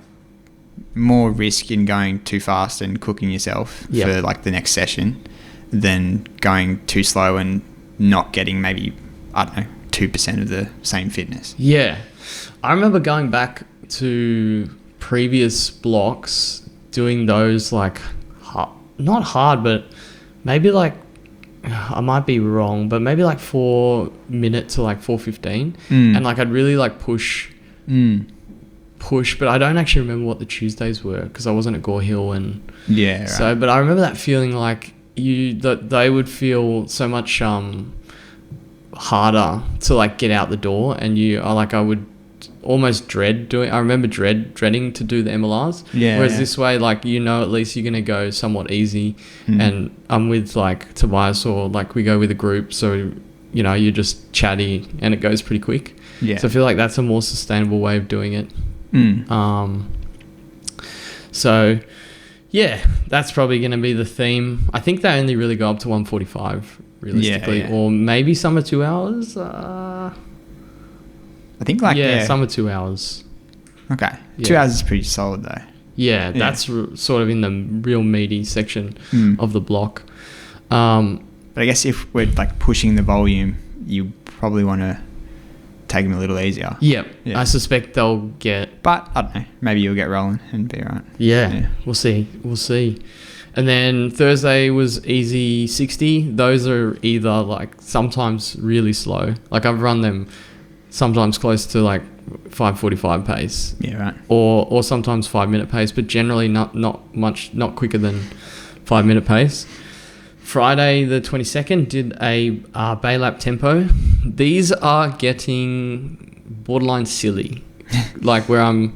more risk in going too fast and cooking yourself for like the next session than going too slow and not getting maybe, I don't know, 2% of the same fitness. I remember going back to previous blocks doing those like not hard, but maybe like I might be wrong, but maybe like 4 minutes to like 4:15, and like I'd really like push, but I don't actually remember what the Tuesdays were because I wasn't at Gore Hill, and so. But I remember that feeling like that they would feel so much harder to like get out the door, and I would almost dread doing. I remember dreading to do the MLRs. Whereas this way, like at least you're gonna go somewhat easy, and I'm with like Tobias, or like we go with a group, so you're just chatty and it goes pretty quick. So I feel like that's a more sustainable way of doing it. So yeah, that's probably gonna be the theme. I think they only really go up to 145 realistically, or maybe some are 2 hours. I think like some are 2 hours. Okay, 2 hours is pretty solid though. Yeah, that's sort of in the real meaty section of the block. But I guess if we're like pushing the volume, you probably want to take them a little easier. Yeah, I suspect they'll get. But I don't know. Maybe you'll get rolling and be alright. Yeah, we'll see. And then Thursday was easy 60. Those are either like sometimes really slow. Like I've run them sometimes close to like 5:45 pace. Yeah, right. Or sometimes 5 minute pace, but generally not quicker than 5 minute pace. Friday the 22nd did a bay lap tempo. These are getting borderline silly. Like where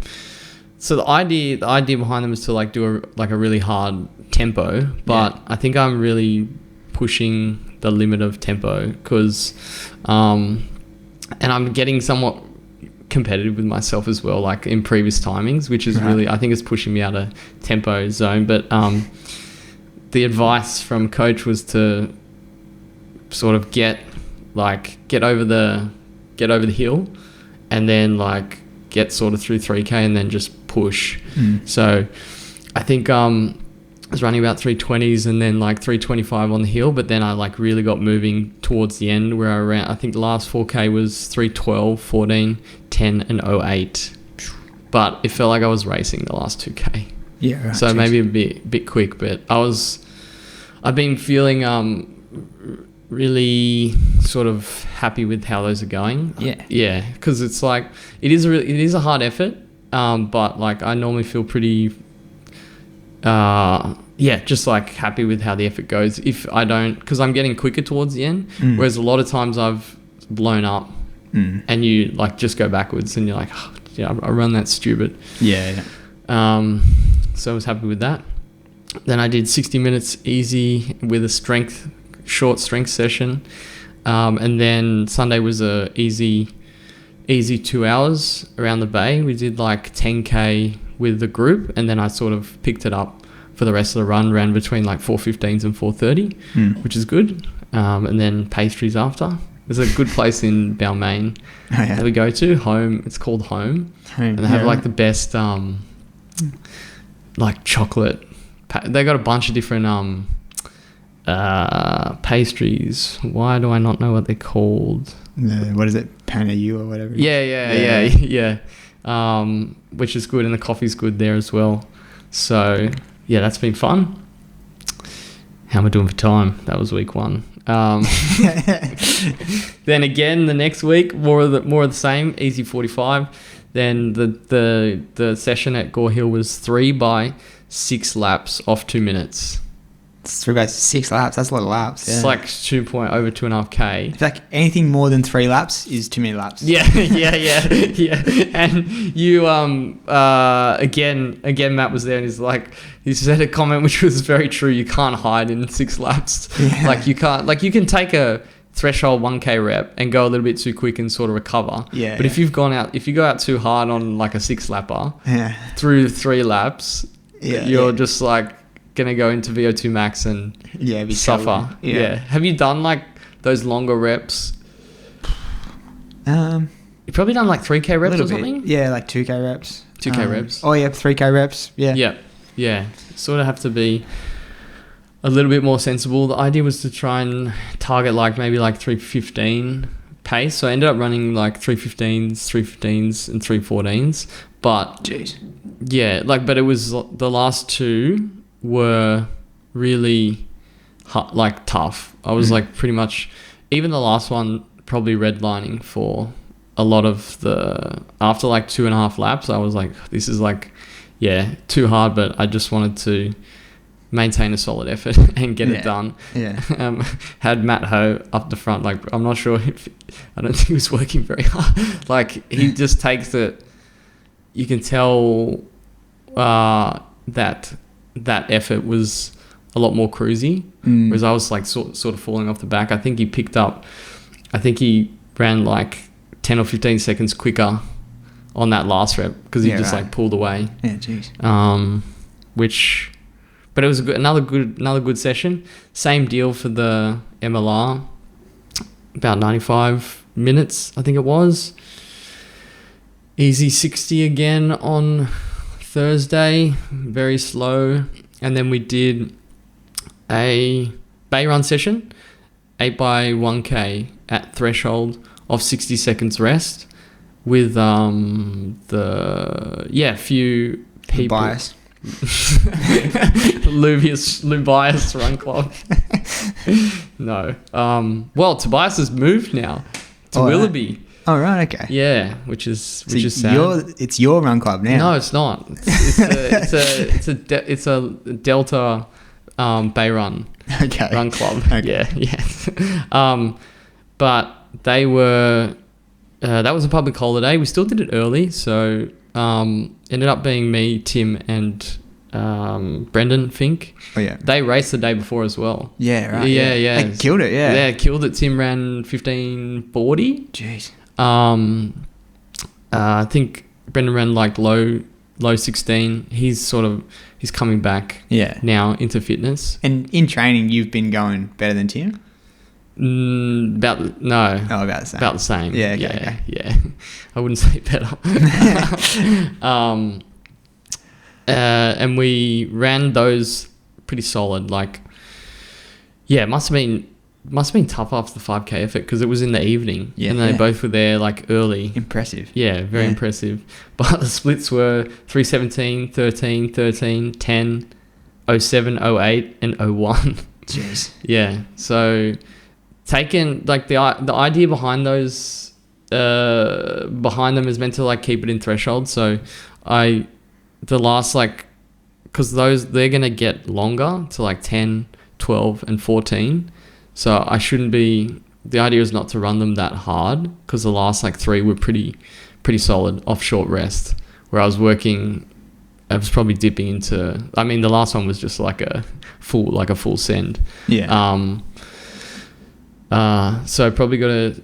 so the idea behind them is to like do a really hard tempo, but I think I'm really pushing the limit of tempo because and I'm getting somewhat competitive with myself as well, like in previous timings, which is really, I think it's pushing me out of tempo zone. But the advice from coach was to sort of get over the hill, and then like get sort of through 3K and then just push. So I think I was running about 320s and then like 325 on the hill, but then I like really got moving towards the end where I ran. I think the last 4K was 312, 14, 10 and 08. But it felt like I was racing the last 2K. Yeah, right. So maybe a bit quick, but I've been feeling really sort of happy with how those are going. Yeah, because it's like it is a hard effort, but like I normally feel pretty just like happy with how the effort goes. If I don't, because I'm getting quicker towards the end, whereas a lot of times I've blown up and you like just go backwards and you're like, oh, yeah, I run that stupid. Yeah. So I was happy with that. Then I did 60 minutes easy with a short strength session. And then Sunday was a easy 2 hours around the bay. We did like 10K with the group, and then I sort of picked it up for the rest of the run, ran between like 4:15s and 4:30, which is good. And then pastries after. There's a good place in Balmain that we go to, Home. It's called Home. And they have like the best like chocolate. They got a bunch of different pastries. Why do I not know what they're called? What is it? Panayu or whatever? Yeah. Which is good, and the coffee's good there as well. So yeah, that's been fun. How am I doing for time? That was week 1. Then again, the next week, more of the same, easy 45. Then the session at Gore Hill was 3 by 6 laps off 2 minutes. It's 3 by 6 laps. That's a lot of laps. It's like over 2.5K. It's like anything more than 3 laps is too many laps. Yeah. And you again Matt was there, and he said a comment which was very true. You can't hide in 6 laps. Yeah. Like you can't, like you can take a threshold 1K rep and go a little bit too quick and sort of recover. Yeah. But if you go out too hard on like a 6 lapper through 3 laps, you're just like gonna go into VO2 max and suffer. Have you done like those longer reps? You've probably done like 3K reps or something. Yeah, like 2K reps. 2K reps. Oh yeah, 3K reps. Yeah. Sort of have to be a little bit more sensible. The idea was to try and target like maybe like 315 pace. So I ended up running like 3:15s, and 3:14s. But Jeez. yeah, but it was the last two were really tough. I was like pretty much, even the last one probably redlining for a lot of after like 2.5 laps. I was like, this is like, too hard, but I just wanted to maintain a solid effort and get it done. Yeah. Had Matt Ho up the front. Like, I'm not sure I don't think he was working very hard. Like, he just takes it. You can tell that effort was a lot more cruisy, whereas I was like sort of falling off the back. I think he ran like 10 or 15 seconds quicker on that last rep because he like pulled away. Yeah, jeez. But it was another good session. Same deal for the MLR. About 95 minutes, I think it was. Easy 60 again on Thursday. Very slow. And then we did a bay run session, 8x1K at threshold of 60 seconds rest with few people. Bias. Lubius Run Club. No. Well, Tobias has moved now to Willoughby. Oh, right, okay. Yeah, which is sad. It's your run club now. No, it's not. It's a Delta Bay Run run club. Okay. Yeah. But they were that was a public holiday. We still did it early, so ended up being me, Tim, and Brendan Fink. Oh yeah. They raced the day before as well. Yeah, right. Yeah. They killed it. Yeah. Yeah, killed it. Tim ran 15:40. Jeez. I think Brendan ran like low 16. He's coming back. Yeah. Now into fitness. And in training, you've been going better than Tim. About the same. About the same. Yeah. Okay. Yeah. I wouldn't say better. And we ran those pretty solid. Like, yeah, it must have been tough after the 5K effort because it was in the evening. Yeah, and they both were there like early. Impressive. Yeah, very impressive. But the splits were 3:17, 13, 13, 10, 07, 08, and 01. Jeez. Yeah. So taken like the idea behind those behind them is meant to like keep it in threshold. So the last like, because they're gonna get longer to like 10, 12, and 14. So I shouldn't be. The idea is not to run them that hard because the last like 3 were pretty solid off short rest. Where I was probably dipping into. I mean, the last one was just like a full send. Yeah. So probably got to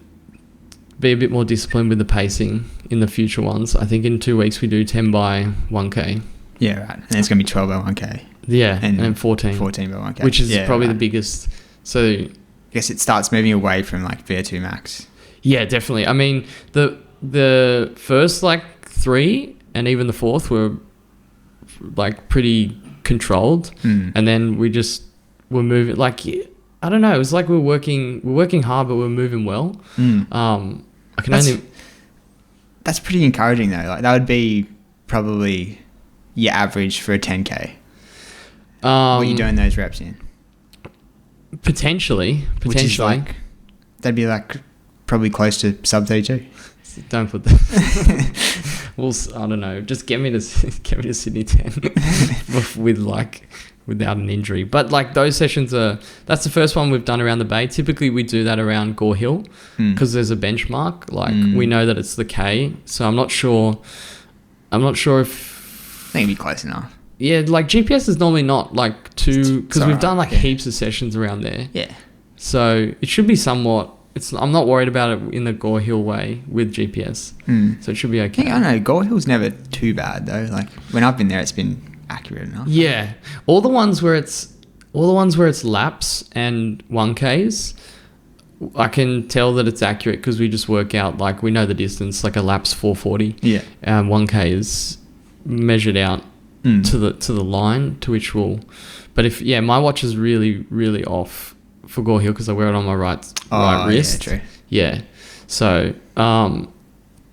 be a bit more disciplined with the pacing in the future ones. I think in 2 weeks we do 10x1K. Yeah, right. And it's going to be 12x1K. Yeah, and 14 by 1K. Which is probably the biggest. So I guess it starts moving away from like VO2 max. Yeah, definitely. I mean, the first like 3 and even the 4th were like pretty controlled. And then we're moving like, I don't know. It was like we're working hard, but we're moving well. That's pretty encouraging though. Like that would be probably your average for a 10K. What are you doing those reps in? Potentially. Which is like, that'd be like probably close to sub 32. Don't put that. Well, I don't know. Just get me to Sydney 10 with like without an injury. But like those sessions that's the first one we've done around the bay. Typically we do that around Gore Hill because there's a benchmark. Like we know that it's the K. So I'm not sure if I think it'd be close enough. Yeah, like GPS is normally not like too, because we've done like heaps of sessions around there. Yeah. So it should be somewhat. I'm not worried about it in the Gore Hill way with GPS. So it should be okay. I don't know. Gore Hill's never too bad though. Like when I've been there, it's been accurate enough. Yeah, all the ones where it's laps and 1Ks, I can tell that it's accurate because we just work out like we know the distance. Like a lap's 4:40. Yeah. 1K is measured out to the line to which will. But my watch is really really off for Gore Hill because I wear it on my right wrist. Yeah, true. Yeah. So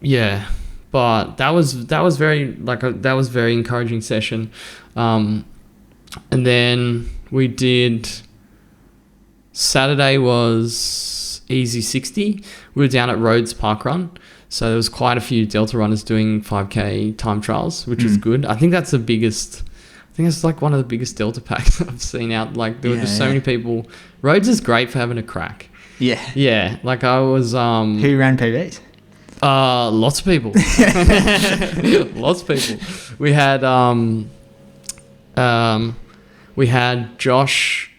yeah, but that was very that was very encouraging session. And then we did Saturday was easy 60. We were down at Rhodes Parkrun. So there was quite a few Delta runners doing 5K time trials, which was good. I think that's the biggest. I think it's like one of the biggest Delta packs I've seen out. Like there were just so many people. Rhodes is great for having a crack. Yeah. Yeah. Like I was. Who ran PBs? Lots of people. Lots of people. We had Josh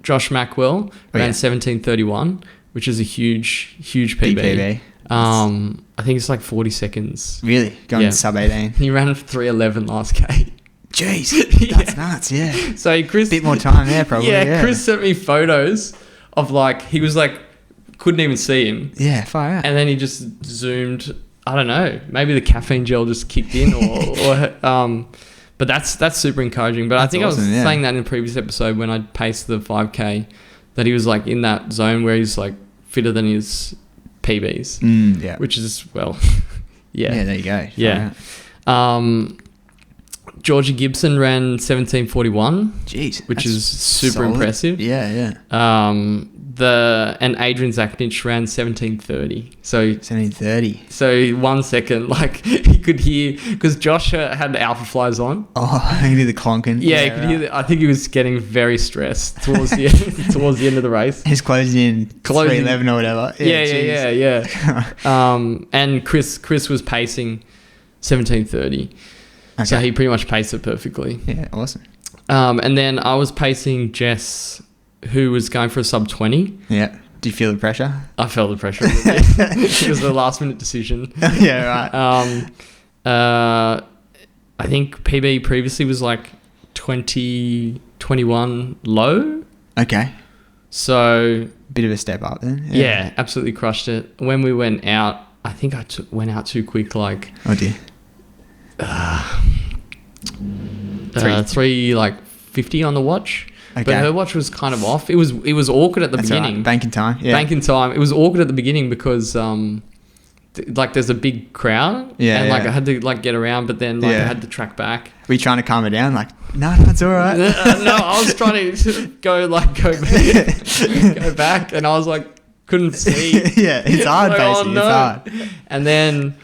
Mackwell ran 17:31, which is a huge PB. I think it's like 40 seconds. Really? Going sub 18. He ran 3:11 last K. Jeez, that's nuts, yeah. So Chris... Bit more time there, probably, yeah. Chris sent me photos of like... He was like... Couldn't even see him. Yeah, far out. And then he just zoomed... I don't know. Maybe the caffeine gel just kicked in but that's super encouraging. But I think awesome, I was saying that in the previous episode when I paced the 5K, that he was like in that zone where he's like fitter than his PBs. Yeah. Which is, well... Yeah. Yeah, there you go. Yeah. Georgie Gibson ran 17:41. Jeez, which is super solid. impressive. Yeah. And Adrian Zaknich ran 17:30. So 17:30. So 1 second, like he could hear because Josh had the Alpha Flies on. Oh, he did the clonking. Yeah, he could hear. I think he was getting very stressed towards the end of the race. He's closing in 3:11 or whatever. Yeah. And Chris was pacing 17:30. Okay. So he pretty much paced it perfectly. Yeah, awesome. And then I was pacing Jess, who was going for a sub 20. Yeah. Do you feel the pressure? I felt the pressure. It was the last minute decision. Yeah, right. I think PB previously was like 2021 low. Okay. So bit of a step up then. Yeah, absolutely crushed it. When we went out, I think I went out too quick. Like, oh dear. 3:50 on the watch. Okay. But her watch was kind of off. It was awkward at the beginning. Right. Banking time. Yeah. Banking time. It was awkward at the beginning because like there's a big crowd. Yeah. And like I had to like get around, but then like I had to track back. Were you trying to calm her down? Like, no, it's all right. No, I was trying to go back, and I was like couldn't see. Yeah, it's hard, like, basically. It's hard. And then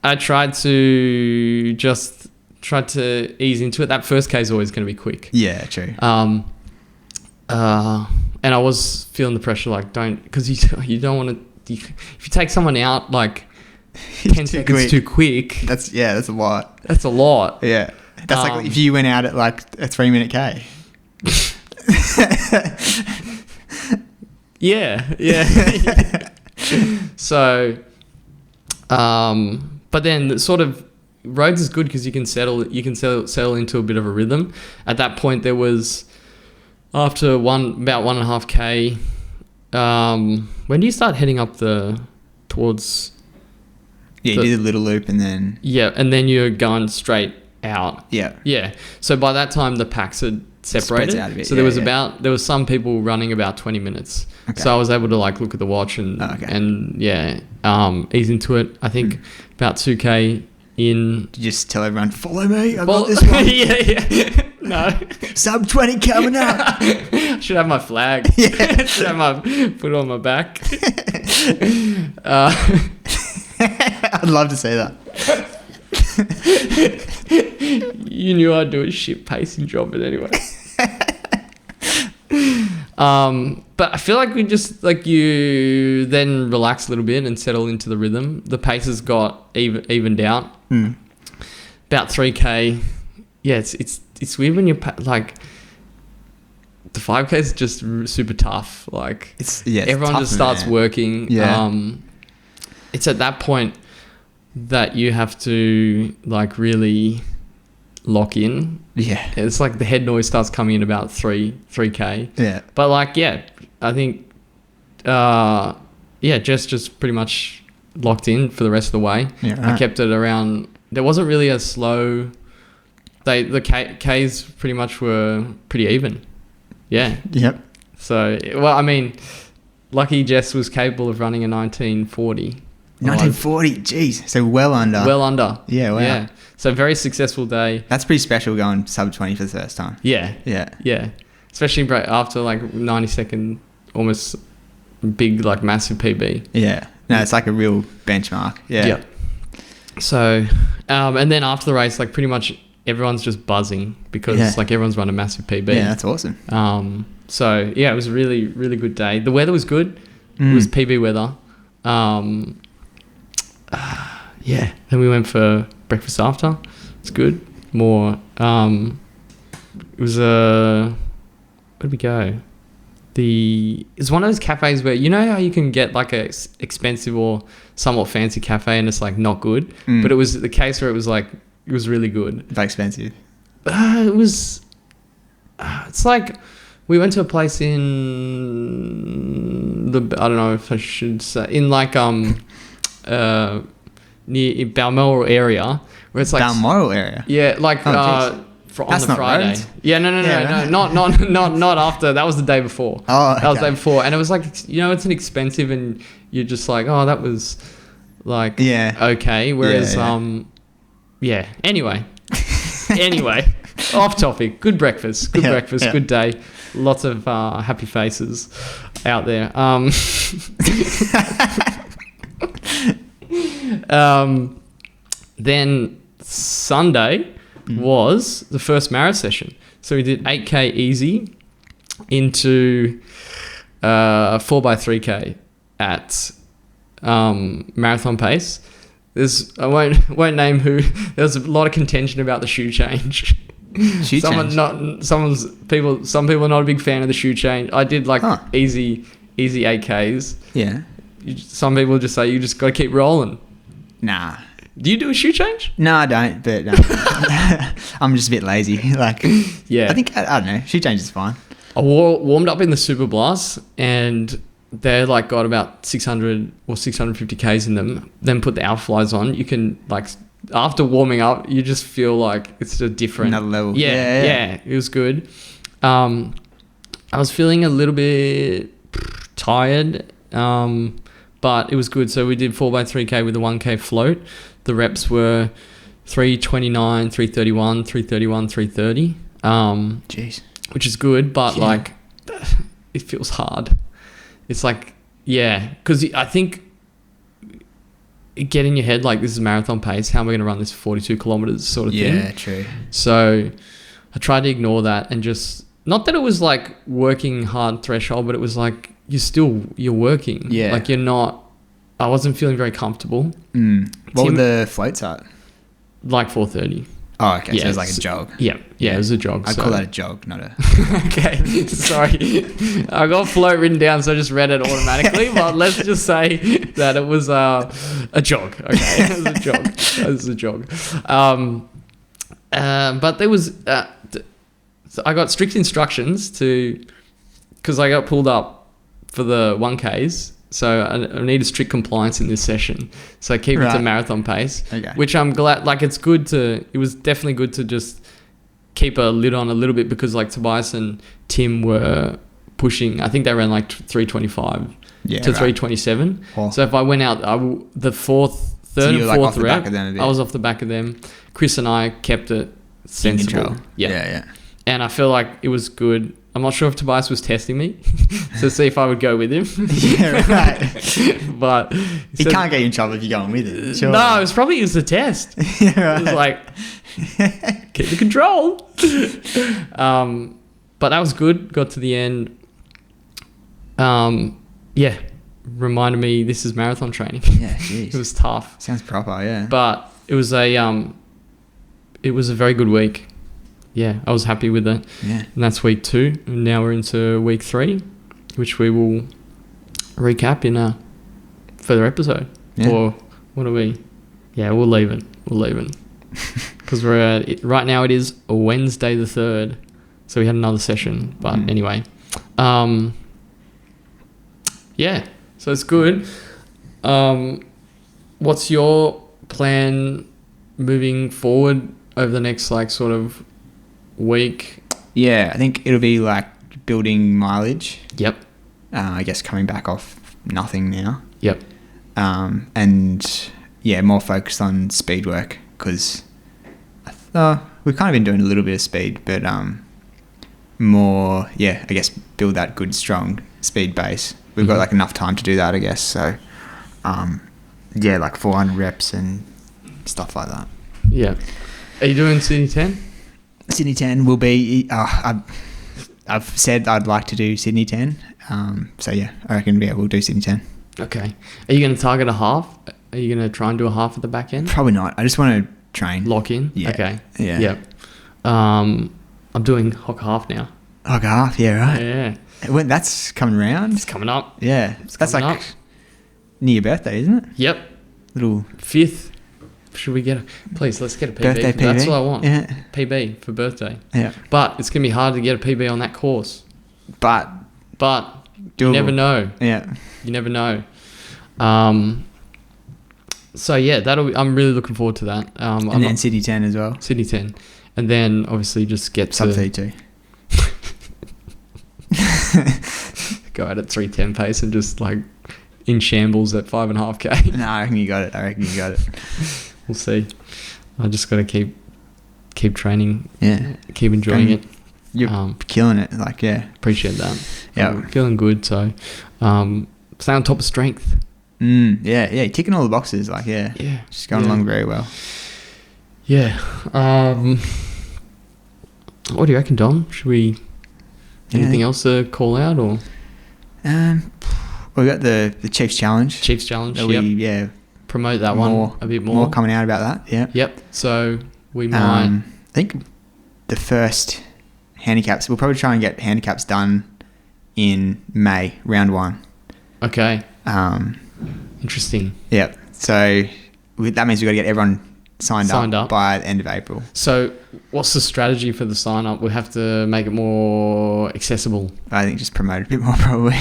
I tried to ease into it. That first K is always going to be quick. Yeah, true. And I was feeling the pressure, like because you don't want to. If you take someone out like 10 seconds too quick, that's a lot. That's a lot. Yeah, that's like if you went out at like a 3-minute K. Yeah. So, but then sort of Rhodes is good because you can settle into a bit of a rhythm. At that point, there was after about 1.5 K. When do you start heading up towards? Yeah, you did a little loop and then. Yeah, and then you're going straight out. Yeah. Yeah. So by that time, the packs had separated. Out a bit. So there was some people running about 20 minutes. Okay. So I was able to like look at the watch and ease into it. I think about 2K in. Did you just tell everyone, follow me? I got this one. Yeah. No. Sub 20 coming up. Should have my flag. Yeah. Should have put it on my back. I'd love to see that. You knew I'd do a shit pacing job, but anyway. But I feel like we just like you then relax a little bit and settle into the rhythm. The paces got evened out. About 3K. Yeah, it's weird when you're like the 5K is just super tough. Like everyone just starts working. Yeah. It's at that point that you have to like really lock in. Yeah. It's like the head noise starts coming in about 3K. Yeah. But like, I think, just pretty much locked in for the rest of the way. Yeah, right. I kept it around. There wasn't really a slow. The Ks pretty much were pretty even. Yeah. Yep. So, well, I mean, lucky Jess was capable of running a 1940. 1940, jeez. So well under. Well under. Yeah, wow. Yeah. So very successful day. That's pretty special going sub 20 for the first time. Yeah. Yeah. Yeah. Especially after like 90-second, almost big, like massive PB. Yeah. No, it's like a real benchmark. Yeah. Yeah. So, and then after the race, like pretty much everyone's just buzzing because like everyone's run a massive PB. Yeah, that's awesome. So yeah, it was a really, really good day. The weather was good. It was PB weather. Yeah. Then we went for breakfast after. It's good. More. It was where did we go? It's one of those cafes where you know how you can get like a expensive or somewhat fancy cafe and it's like not good, but it was the case where it was like it was really good. Very expensive. It was. It's like we went to a place in I don't know if I should say in like near Balmoral area where it's like Balmoral area. Yeah, like on That's the not Friday. Rhodes. Yeah, no, not after. That was the day before. Oh, okay. That was the day before, and it was like it's an expensive, and you're just like, oh, that was like okay. Whereas Anyway, off topic. Good breakfast. Good day. Lots of happy faces out there. Then Sunday was the first marathon session. So we did 8K easy into 4x3K at marathon pace. I won't name who. There was a lot of contention about the shoe change. Some people are not a big fan of the shoe change. I did like easy 8Ks. Yeah. Some people just say you just got to keep rolling. Nah. Do you do a shoe change? No, I don't. But I'm just a bit lazy. Like, yeah. I think I don't know. Shoe change is fine. I warmed up in the Super Blast and they like got about 600 or 650 Ks in them. Then put the Alpha Flies on. You can like after warming up, you just feel like it's a different another level. Yeah, it was good. I was feeling a little bit tired, but it was good. So we did 4x3K with a 1K float. The reps were 329, 331, 331, 330. Jeez. Which is good, but like it feels hard. It's like, because I think get in your head like this is marathon pace. How am I going to run this 42 kilometers sort of thing? Yeah, true. So I tried to ignore that and just, not that it was like working hard threshold, but it was like you're working. Yeah. Like I wasn't feeling very comfortable. What were the floats at? Like 4:30. Oh, okay. So it was like a jog. Yeah, it was a jog. I'd call that a jog, not a... Okay, sorry. I got float written down, so I just read it automatically. But let's just say that it was a jog. Okay, it was a jog. But there was... so I got strict instructions because I got pulled up for the 1Ks. So I need a strict compliance in this session. So keep it to marathon pace, which I'm glad, like it was definitely good to just keep a lid on a little bit because like Tobias and Tim were pushing, I think they ran like 325 to 327. Oh. So if I went out, the third and fourth rep, I was off the back of them. Chris and I kept it sensible. Yeah. And I feel like it was good. I'm not sure if Tobias was testing me to see if I would go with him. Yeah, right. But he can't get you in trouble if you're going with it. Sure. No, it was a test. Yeah, right. It was like, keep the control. But that was good. Got to the end. Reminded me this is marathon training. Yeah, jeez. It was tough. Sounds proper, yeah. But it was a very good week. Yeah, I was happy with it. Yeah. And that's week 2. And now we're into week 3, which we will recap in a further episode. Yeah. Or what are we? Yeah, we'll leave it. Because right now it is Wednesday the 3rd. So we had another session. But anyway. Yeah, so it's good. What's your plan moving forward over the next like sort of week? Yeah, I think it'll be like building mileage. Yep. I guess coming back off nothing now. Yep. And yeah, more focused on speed work because we've kind of been doing a little bit of speed, but more, yeah, I guess build that good, strong speed base. We've got like enough time to do that, I guess. So, yeah, like 400 reps and stuff like that. Yeah. Are you doing Sydney 10? Sydney 10 will be, I've said I'd like to do Sydney 10. So yeah, I reckon we'll do Sydney 10. Okay. Are you going to target a half? Are you going to try and do a half at the back end? Probably not. I just want to train. Lock in? Yeah. Okay. Yeah. Yep. I'm doing Hock half now. Hock half, yeah, right. Yeah. When that's coming around. It's coming up. Yeah. That's like up. near your birthday, isn't it? Yep. Little 5th. Should we get please, let's get a PB. birthday PB. That's what I want. Yeah. PB for birthday. Yeah. But it's going to be hard to get a PB on that course. But you doable. never know. Yeah. You never know. So yeah, I'm really looking forward to that. And then Sydney 10 as well. Sydney 10. And then obviously just get Sub to 32. go out at 3:10 pace and just like in shambles at 5.5k. No, I reckon you got it. We'll see. I just got to keep training. Yeah. Keep enjoying it. You're killing it. Like, yeah. Appreciate that. Yeah. I'm feeling good. So, stay on top of strength. Yeah. You're ticking all the boxes. Like, yeah. Yeah. Just going along very well. Yeah. What do you reckon, Dom? Should we... Anything else to call out or? We got the Chiefs Challenge. Chiefs Challenge, yep. Promote that one a bit more. More coming out about that, yeah. Yep. So we might... I think the first handicaps, we'll probably try and get handicaps done in May, round 1. Okay. Interesting. Yep. So that means we've got to get everyone signed up by the end of April. So what's the strategy for the sign up? We have to make it more accessible. I think just promote it a bit more probably.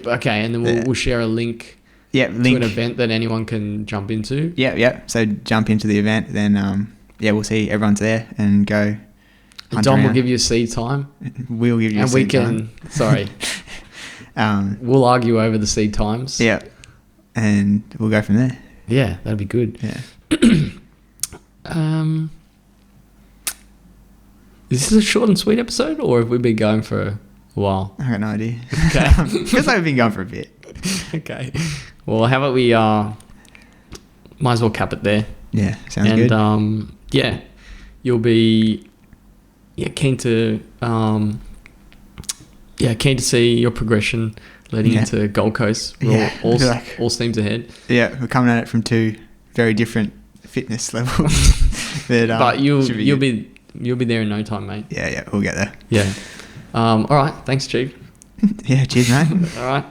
Okay, and then we'll share a link to an event that anyone can jump into. Yeah. So jump into the event, then we'll see everyone's there and go. And Dom will give you a seed time. We'll give you a seed time. Sorry. We'll argue over the seed times. Yeah. And we'll go from there. Yeah, that'd be good. Yeah. Is this a short and sweet episode, or have we been going for a while? I got no idea. Okay. Feels like we've been going for a bit. Okay. Well, how about we might as well cap it there. Yeah, sounds good. And you'll be keen to see your progression leading into Gold Coast. All steams ahead. Yeah, we're coming at it from 2 very different fitness levels. But you'll be there in no time, mate. Yeah, we'll get there. Yeah. All right. Thanks, Chief. Yeah, cheers, mate. All right.